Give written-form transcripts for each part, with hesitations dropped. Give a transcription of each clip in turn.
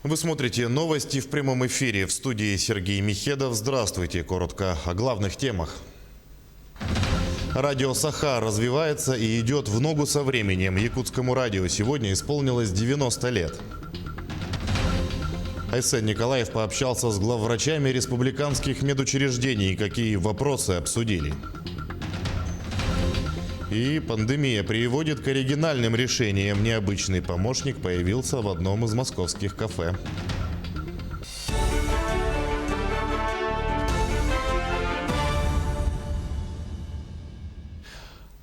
Вы смотрите новости в прямом эфире. В студии Сергей Михедов. Здравствуйте. Коротко о главных темах. Радио «Саха» развивается и идет в ногу со временем. Якутскому радио сегодня исполнилось 90 лет. Айсен Николаев пообщался с главврачами республиканских медучреждений. Какие вопросы обсудили? И пандемия приводит к оригинальным решениям. Необычный помощник появился в одном из московских кафе.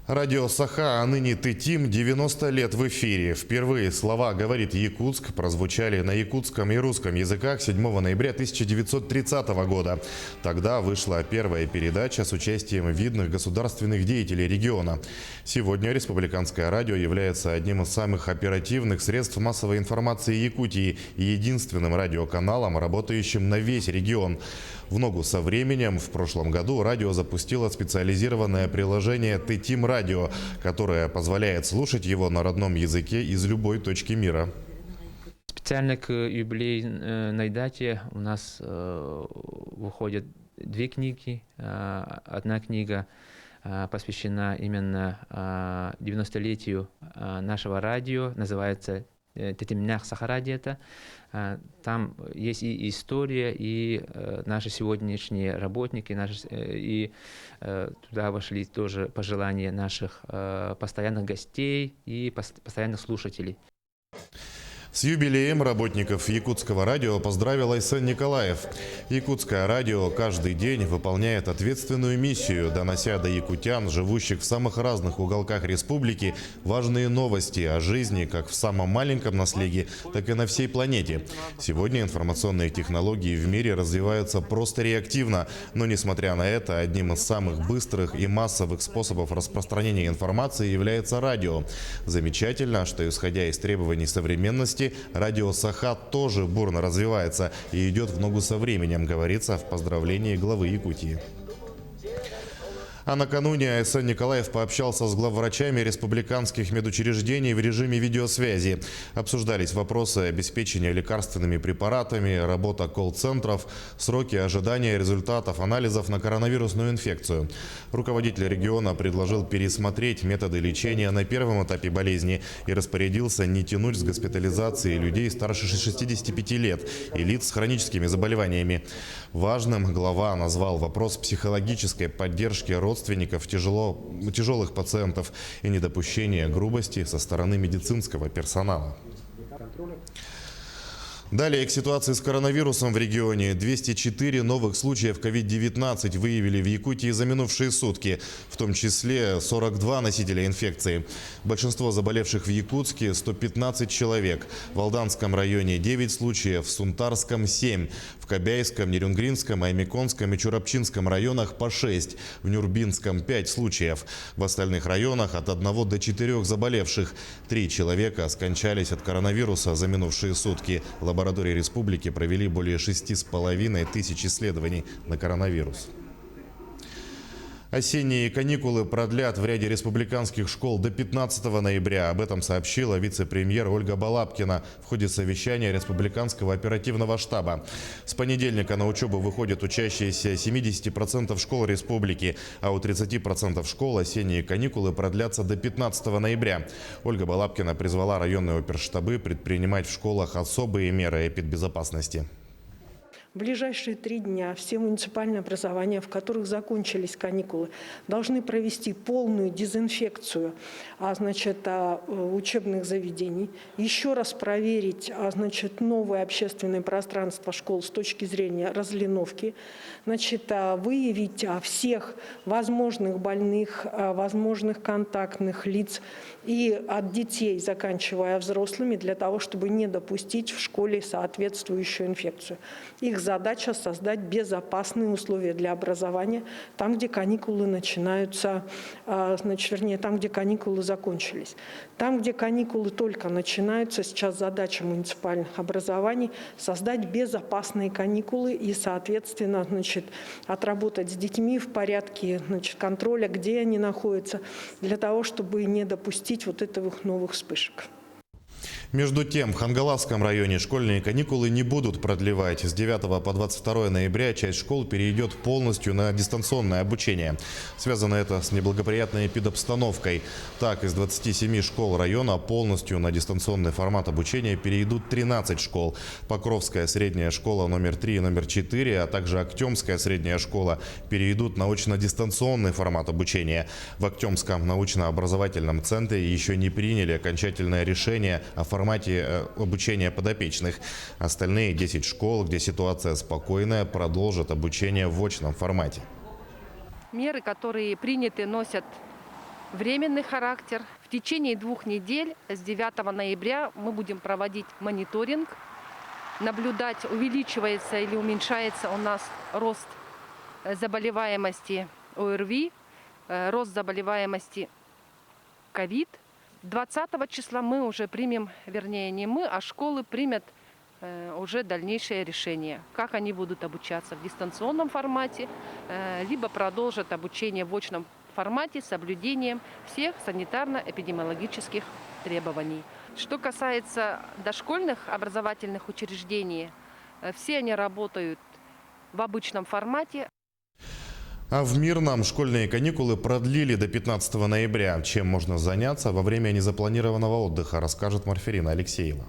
Радио «Саха», а ныне «Тытим», 90 лет в эфире. Впервые слова «Говорит Якутск» прозвучали на якутском и русском языках 7 ноября 1930 года. Тогда вышла первая передача с участием видных государственных деятелей региона. Сегодня республиканское радио является одним из самых оперативных средств массовой информации Якутии и единственным радиоканалом, работающим на весь регион. В ногу со временем в прошлом году радио запустило специализированное приложение «Тытим Радио», которое позволяет слушать его на родном языке из любой точки мира. Специально к юбилейной дате у нас выходят две книги. Одна книга посвящена именно 90-летию нашего радио, называется «Тытимнях Сахарадиета». Там есть и история, и наши сегодняшние работники, и туда вошли тоже пожелания наших постоянных гостей и постоянных слушателей. С юбилеем работников якутского радио поздравил Айсен Николаев. Якутское радио каждый день выполняет ответственную миссию, донося до якутян, живущих в самых разных уголках республики, важные новости о жизни как в самом маленьком наследии, так и на всей планете. Сегодня информационные технологии в мире развиваются просто реактивно, но несмотря на это, одним из самых быстрых и массовых способов распространения информации является радио. Замечательно, что исходя из требований современности, радио «Саха» тоже бурно развивается и идет в ногу со временем, говорится в поздравлении главы Якутии. А накануне Айсен Николаев пообщался с главврачами республиканских медучреждений в режиме видеосвязи. Обсуждались вопросы обеспечения лекарственными препаратами, работа колл-центров, сроки ожидания результатов анализов на коронавирусную инфекцию. Руководитель региона предложил пересмотреть методы лечения на первом этапе болезни и распорядился не тянуть с госпитализацией людей старше 65 лет и лиц с хроническими заболеваниями. Важным глава назвал вопрос психологической поддержки родственников тяжелых пациентов и недопущения грубости со стороны медицинского персонала. Далее к ситуации с коронавирусом в регионе. 204 новых случаев COVID-19 выявили в Якутии за минувшие сутки, в том числе 42 носителя инфекции. Большинство заболевших в Якутске – 115 человек. В Алданском районе 9 случаев, в Сунтарском – 7, в Кобяйском, Нерюнгринском, Аймиконском и Чурапчинском районах по 6, в Нюрбинском – 5 случаев. В остальных районах от 1 до 4 заболевших. 3 человека скончались от коронавируса за минувшие сутки. Лаборатории республики провели более 6,5 тысяч исследований на коронавирус. Осенние каникулы продлят в ряде республиканских школ до 15 ноября. Об этом сообщила вице-премьер Ольга Балабкина в ходе совещания Республиканского оперативного штаба. С понедельника на учебу выходят учащиеся 70% школ республики, а у 30% школ осенние каникулы продлятся до 15 ноября. Ольга Балабкина призвала районные оперштабы предпринимать в школах особые меры эпидбезопасности. В ближайшие 3 дня все муниципальные образования, в которых закончились каникулы, должны провести полную дезинфекцию учебных заведений, еще раз проверить новое общественное пространство школ с точки зрения разлиновки, выявить всех возможных больных, возможных контактных лиц и от детей, заканчивая взрослыми, для того, чтобы не допустить в школе соответствующую инфекцию. Их задача – создать безопасные условия для образования там, где каникулы начинаются, там, где каникулы закончились. Там, где каникулы только начинаются, сейчас задача муниципальных образований – создать безопасные каникулы и, соответственно, отработать с детьми в порядке контроля, где они находятся, для того, чтобы не допустить этих новых вспышек. Между тем, в Хангаласском районе школьные каникулы не будут продлевать. С 9 по 22 ноября часть школ перейдет полностью на дистанционное обучение. Связано это с неблагоприятной эпидобстановкой. Так, из 27 школ района полностью на дистанционный формат обучения перейдут 13 школ. Покровская средняя школа номер 3 и номер 4, а также Актемская средняя школа перейдут на очно-дистанционный формат обучения. В Актемском научно-образовательном центре еще не приняли окончательное решение о формате обучения подопечных. Остальные 10 школ, где ситуация спокойная, продолжат обучение в очном формате. Меры, которые приняты, носят временный характер. В течение 2 недель с 9 ноября мы будем проводить мониторинг, наблюдать, увеличивается или уменьшается у нас рост заболеваемости ОРВИ, рост заболеваемости ковид. 20 числа мы уже примем, вернее не мы, а школы примут уже дальнейшее решение, как они будут обучаться в дистанционном формате, либо продолжат обучение в очном формате с соблюдением всех санитарно-эпидемиологических требований. Что касается дошкольных образовательных учреждений, все они работают в обычном формате. А в Мирном школьные каникулы продлили до 15 ноября. Чем можно заняться во время незапланированного отдыха, расскажет Марферина Алексеева.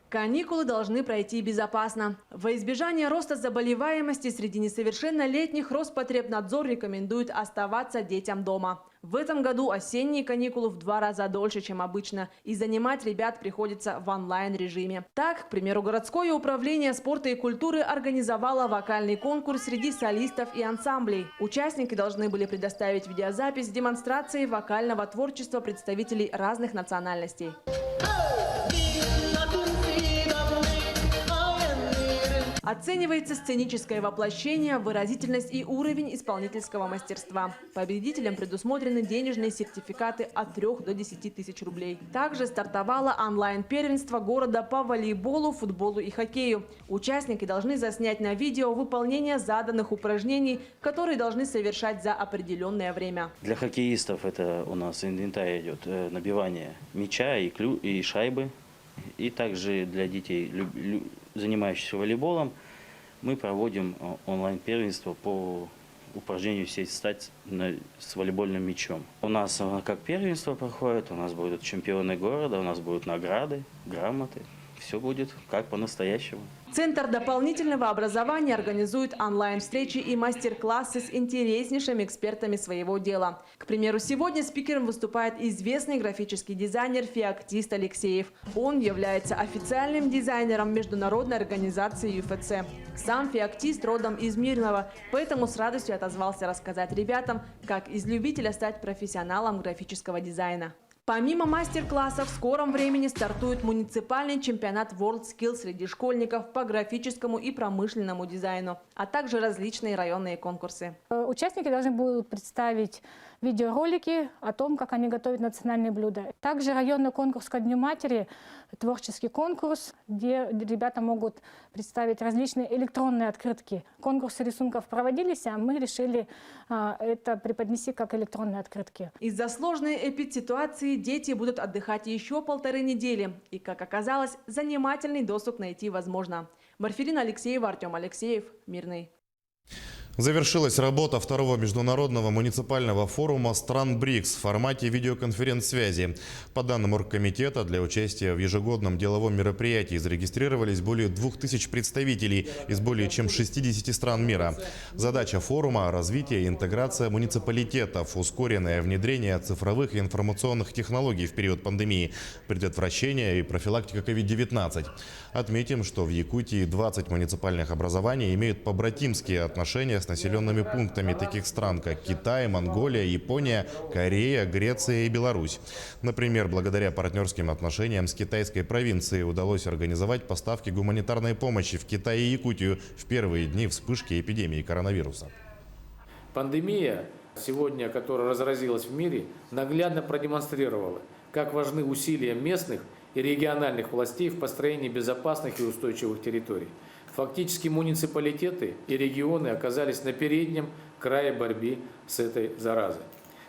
Каникулы должны пройти безопасно. Во избежание роста заболеваемости среди несовершеннолетних Роспотребнадзор рекомендует оставаться детям дома. В этом году осенние каникулы в 2 раза дольше, чем обычно, и занимать ребят приходится в онлайн-режиме. Так, к примеру, городское управление спорта и культуры организовало вокальный конкурс среди солистов и ансамблей. Участники должны были предоставить видеозапись демонстрации вокального творчества представителей разных национальностей. Оценивается сценическое воплощение, выразительность и уровень исполнительского мастерства. Победителям предусмотрены денежные сертификаты от 3 до 10 тысяч рублей. Также стартовало онлайн-первенство города по волейболу, футболу и хоккею. Участники должны заснять на видео выполнение заданных упражнений, которые должны совершать за определенное время. Для хоккеистов это у нас инвентарь идет набивание мяча и шайбы. И также для детей, занимающихся волейболом, мы проводим онлайн-первенство по упражнению «Сесть стать» с волейбольным мячом. У нас как первенство проходит, у нас будут чемпионы города, у нас будут награды, грамоты. Все будет как по-настоящему. Центр дополнительного образования организует онлайн-встречи и мастер-классы с интереснейшими экспертами своего дела. К примеру, сегодня спикером выступает известный графический дизайнер Феоктист Алексеев. Он является официальным дизайнером международной организации ЮФЦ. Сам Феоктист родом из Мирного, поэтому с радостью отозвался рассказать ребятам, как из любителя стать профессионалом графического дизайна. Помимо мастер-классов, в скором времени стартует муниципальный чемпионат WorldSkills среди школьников по графическому и промышленному дизайну, а также различные районные конкурсы. Участники должны будут представить видеоролики о том, как они готовят национальные блюда. Также районный конкурс ко Дню матери, творческий конкурс, где ребята могут представить различные электронные открытки. Конкурсы рисунков проводились, а мы решили это преподнести как электронные открытки. Из-за сложной эпидситуации дети будут отдыхать еще 1,5 недели. И, как оказалось, занимательный досуг найти возможно. Марферина Алексеева, Артем Алексеев, Мирный. Завершилась работа второго международного муниципального форума стран БРИКС в формате видеоконференц-связи. По данным оргкомитета, для участия в ежегодном деловом мероприятии зарегистрировались более 2000 представителей из более чем 60 стран мира. Задача форума – развитие и интеграция муниципалитетов, ускоренное внедрение цифровых и информационных технологий в период пандемии, предотвращение и профилактика COVID-19. Отметим, что в Якутии 20 муниципальных образований имеют побратимские отношения с населенными пунктами таких стран, как Китай, Монголия, Япония, Корея, Греция и Беларусь. Например, благодаря партнерским отношениям с китайской провинцией удалось организовать поставки гуманитарной помощи в Китай и Якутию в первые дни вспышки эпидемии коронавируса. Пандемия сегодня, которая разразилась в мире, наглядно продемонстрировала, как важны усилия местных и региональных властей в построении безопасных и устойчивых территорий. Фактически муниципалитеты и регионы оказались на переднем крае борьбы с этой заразой.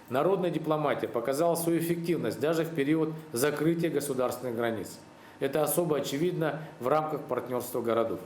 Народная дипломатия показала свою эффективность даже в период закрытия государственных границ. Это особо очевидно в рамках партнерства городов.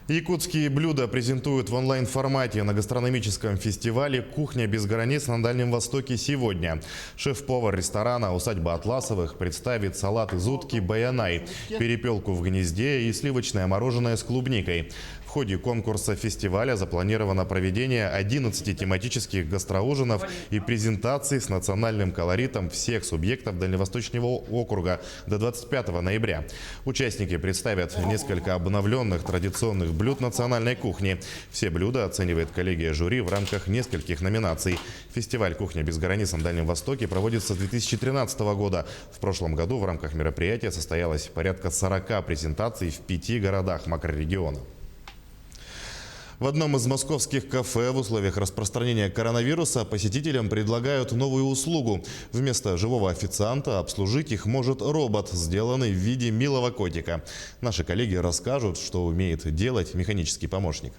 Якутские блюда презентуют в онлайн-формате на гастрономическом фестивале «Кухня без границ» на Дальнем Востоке сегодня. Шеф-повар ресторана «Усадьба Атласовых» представит салат из утки «Баянай», перепелку в гнезде и сливочное мороженое с клубникой. В ходе конкурса фестиваля запланировано проведение 11 тематических гастроужинов и презентаций с национальным колоритом всех субъектов Дальневосточного округа до 25 ноября. Участники представят несколько обновленных традиционных блюд национальной кухни. Все блюда оценивает коллегия жюри в рамках нескольких номинаций. Фестиваль «Кухня без границ» на Дальнем Востоке проводится с 2013 года. В прошлом году в рамках мероприятия состоялось порядка 40 презентаций в 5 городах макрорегиона. В одном из московских кафе в условиях распространения коронавируса посетителям предлагают новую услугу. Вместо живого официанта обслужить их может робот, сделанный в виде милого котика. Наши коллеги расскажут, что умеет делать механический помощник.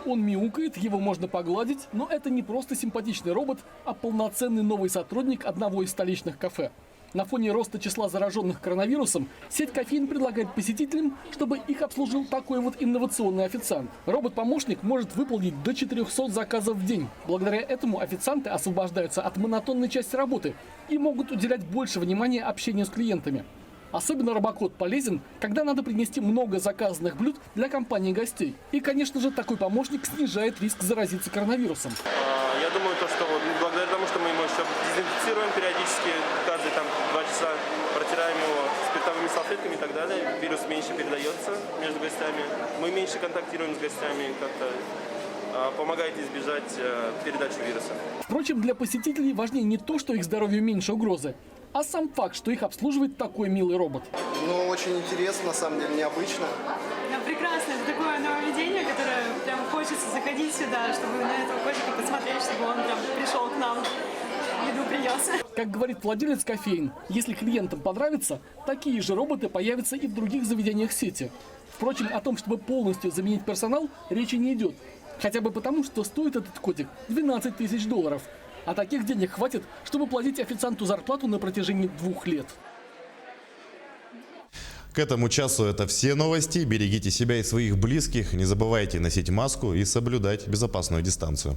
Он мяукает, его можно погладить, но это не просто симпатичный робот, а полноценный новый сотрудник одного из столичных кафе. На фоне роста числа зараженных коронавирусом сеть кофеин предлагает посетителям, чтобы их обслужил такой вот инновационный официант. Робот-помощник может выполнить до 400 заказов в день. Благодаря этому официанты освобождаются от монотонной части работы и могут уделять больше внимания общению с клиентами. Особенно робокот полезен, когда надо принести много заказанных блюд для компании гостей. И, конечно же, такой помощник снижает риск заразиться коронавирусом. Я думаю, что благодаря тому, что мы его еще дезинфицируем периодически, каждые 2 часа протираем его спиртовыми салфетками и так далее, вирус меньше передается между гостями, мы меньше контактируем с гостями, как-то помогает избежать передачи вируса. Впрочем, для посетителей важнее не то, что их здоровью меньше угрозы, а сам факт, что их обслуживает такой милый робот. Ну, очень интересно, на самом деле, необычно. Да, прекрасно. Это такое нововведение, которое прям хочется заходить сюда, чтобы на этого котика посмотреть, чтобы он прям пришел к нам, еду принес. Как говорит владелец кофеин, если клиентам понравится, такие же роботы появятся и в других заведениях сети. Впрочем, о том, чтобы полностью заменить персонал, речи не идет. Хотя бы потому, что стоит этот котик $12 тысяч. А таких денег хватит, чтобы платить официанту зарплату на протяжении 2 лет. К этому часу это все новости. Берегите себя и своих близких. Не забывайте носить маску и соблюдать безопасную дистанцию.